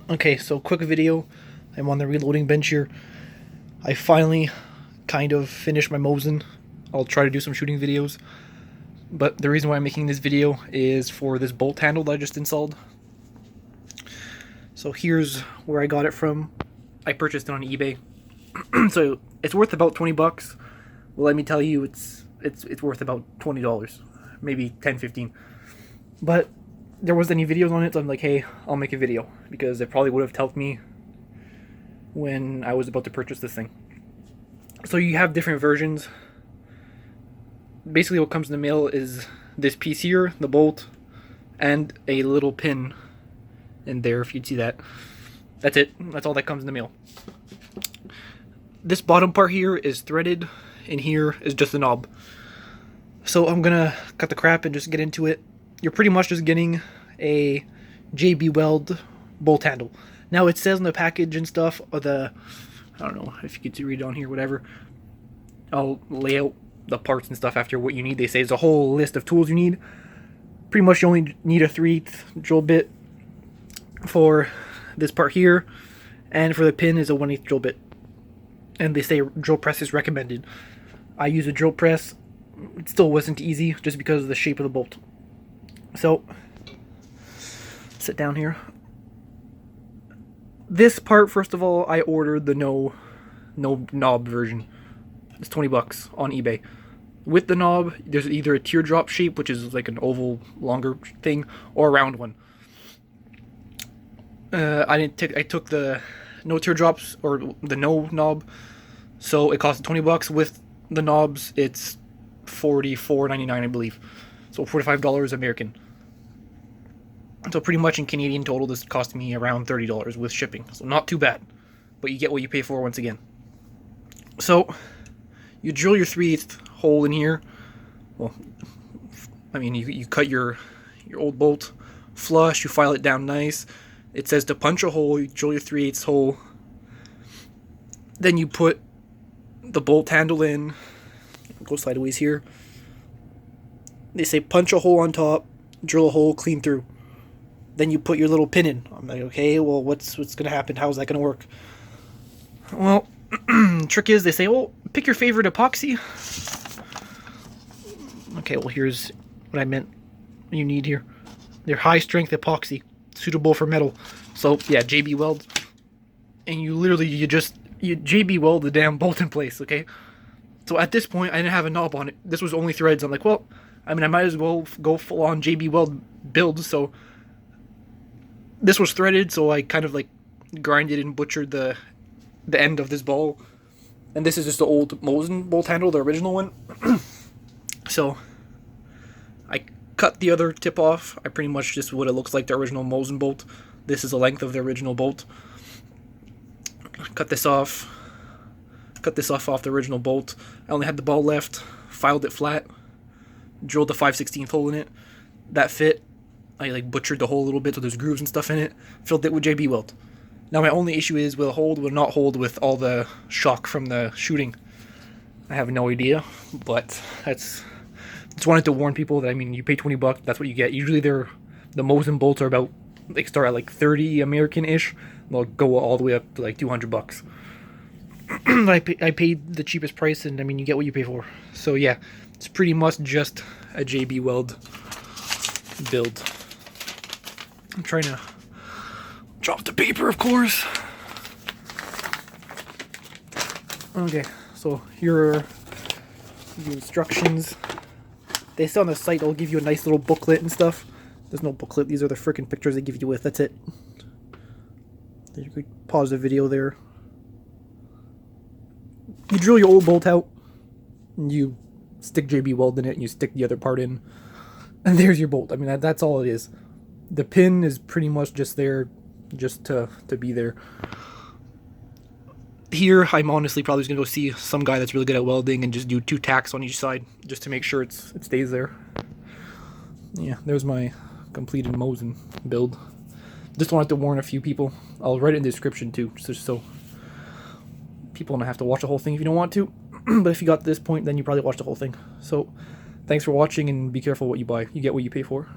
Okay, so quick video. I'm on the reloading bench here. I finally kind of finished my Mosin. I'll try to do some shooting videos. But the reason why I'm making this video is for this bolt handle that I just installed. So here's where I got it from. I purchased it on eBay. So it's worth about 20 bucks. Well, let me tell you, it's worth about $20. Maybe 10, 15. But there wasn't any videos on it, so I'm like, hey, I'll make a video, because it probably would have helped me when I was about to purchase this thing. So you have different versions. Basically what comes in the mail is this piece here, the bolt, and a little pin in there, if you'd see that. That's it. That's all that comes in the mail. This bottom part here is threaded, and here is just a knob. So I'm gonna cut the crap and just get into it. You're pretty much just getting a JB Weld bolt handle. Now it says on the package and stuff, or I don't know if you could read it on here, whatever. I'll lay out the parts and stuff after what you need. They say there's a whole list of tools you need. Pretty much you only need a 3/8 drill bit for this part here, and for the pin is a 1/8 drill bit. And they say drill press is recommended. I use a drill press. It still wasn't easy just because of the shape of the bolt. So, sit down here. This part, first of all, I ordered the no knob version. It's 20 bucks on eBay. With the knob, there's either a teardrop shape, which is like an oval, longer thing, or a round one. I took the no teardrops, or the no knob, so it cost 20 bucks. With the knobs, it's $44.99, I believe. So $45 American. So pretty much in Canadian total, this cost me around $30 with shipping. So not too bad, but you get what you pay for once again. So you drill your 3/8 hole in here. Well, I mean, you cut your old bolt flush, you file it down nice. It says to punch a hole, you drill your 3/8 hole. Then you put the bolt handle in. Go sideways here. They say punch a hole on top, drill a hole clean through. Then you put your little pin in. I'm like, okay, well, what's gonna happen? How's that gonna work? Well, trick is they say, well, pick your favorite epoxy. Okay, well, here's what I meant. You need here. They're high strength epoxy, suitable for metal. So yeah, JB Weld, and you literally you JB Weld the damn bolt in place. Okay. So at this point, I didn't have a knob on it. This was only threads. I'm like, well, I mean, I might as well go full on JB Weld build. So this was threaded, so I kind of like grinded and butchered the end of this ball. And this is just the old Mosin bolt handle, the original one. So I cut the other tip off. I pretty much just what it looks like the original Mosin bolt. This is the length of the original bolt. Cut this off. Cut this off the original bolt. I only had the ball left. Filed it flat. Drilled the 5/16 hole in it. That fit. I like butchered the hole a little bit so there's grooves and stuff in it. Filled it with JB Weld. Now my only issue is will it not hold with all the shock from the shooting. I have no idea, but just wanted to warn people that, I mean, you pay 20 bucks, that's what you get. Usually the Mosin bolts are about, they start at like 30 American-ish. They'll go all the way up to like 200 bucks. I paid the cheapest price, and I mean, you get what you pay for. So yeah, it's pretty much just a JB Weld build. I'm trying to drop the paper, of course. Okay, so here are the instructions. They say on the site they'll give you a nice little booklet and stuff. There's no booklet. These are the freaking pictures they give you with. That's it. You could pause the video there. You drill your old bolt out, and you stick JB Weld in it, and you stick the other part in, and there's your bolt. I mean, that's all it is. The pin is pretty much just there, just to be there. Here, I'm honestly probably just gonna go see some guy that's really good at welding and just do 2 tacks on each side, just to make sure it stays there. Yeah, there's my completed Mosin build. Just wanted to warn a few people. I'll write it in the description too, just so people don't have to watch the whole thing if you don't want to. But if you got to this point, then you probably watched the whole thing. So, thanks for watching, and be careful what you buy. You get what you pay for.